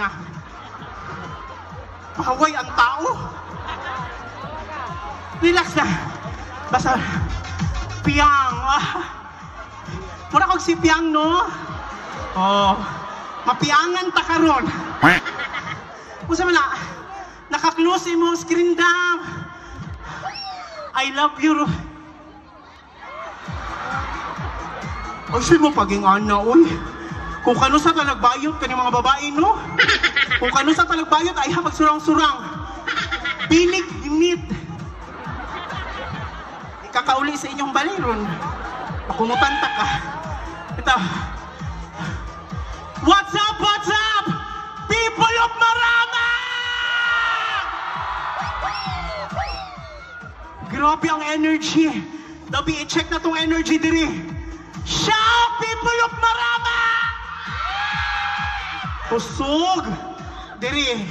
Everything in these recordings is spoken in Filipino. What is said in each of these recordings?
na. Mahaway ang tao. Relax na. Basta, Piang. Mura kong si Piang, no? Oh, mapiangan ta karon. Kung na, naka-close mo screen down. I love you. Ay, siya mo paging ana, uy. Kung kano sa talagbayot, kanyang mga babae, no? Kung kano sa talagbayot, ay magsurang-surang. Pinig, init. Ikakauli sa inyong baliron. Makumutanta ka. Ito. What's up, what's up? People of Marama! Grabe ang energy. Dabi, i-check na tong energy diri. Shout, people of Marama! Pusog! Diri.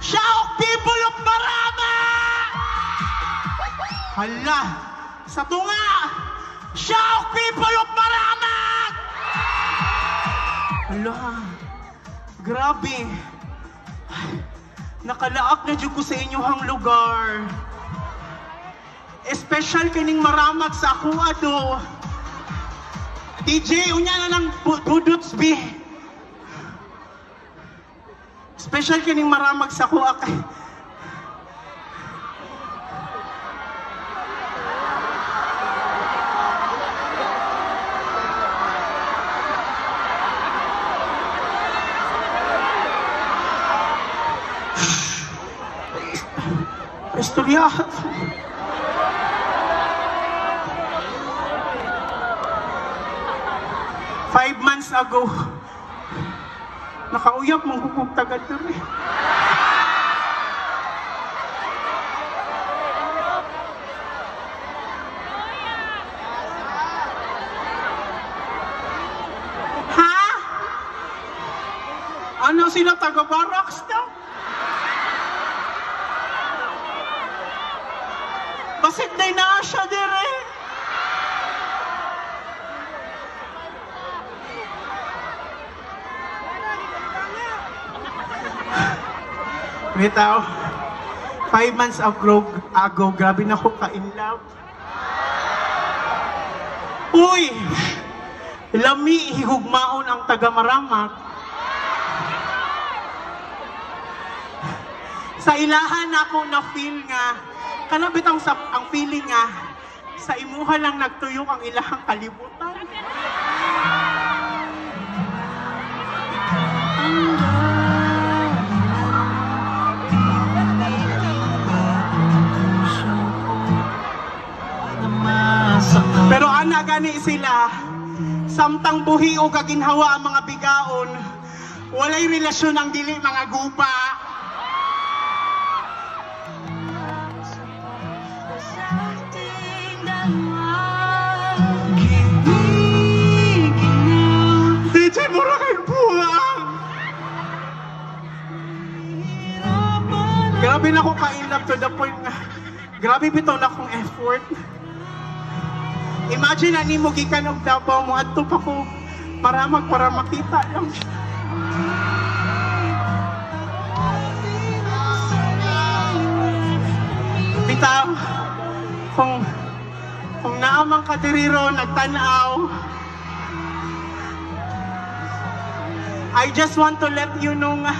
Shout, people of Marama! Hala! Sa tunga! Shout, people of Marama! Hala! Grabe! Nakalaak na dyan ko sa inyong lugar. Special kining maramat sa ako, ado. DJ, unya na lang budots, B. Special kining maramag sa ako, akay. Istoryahan. 5 months ago, nakauyap mong hukog tagad diri. Ha? Ano sila taga-barracks na? Basit na na siya dire. Bitaw, 5 months ago, grabe na ako ka-in love. Uy! Lami, higugmaon ang taga-Maramak. Sa ilahan ako na-feel nga, kanabitang ang feeling nga, sa imuha lang nagtuyok ang ilahang kalibutan. Pero ana gani sila, samtang buhi o kaginhawa ang mga bigaon, walay relasyon ang dili mga gupa. DJ mura kay buwang. Grabe na ako ka-in-love to the point nga, grabe bitaw na akong effort. Imagine na ni mo gikan og Davao mo adto pa ko para makita lang siya. Bitaw, kung naamang kadiriro nagtanaw, I just want to let you know nga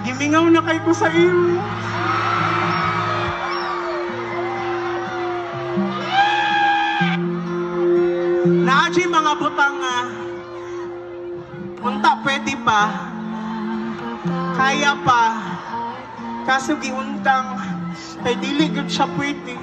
gimingaw na kay ko sa iyo. Naaji mga butang unta pwede pa, kaya pa, kaso giuntang kay dili gud siya pwede.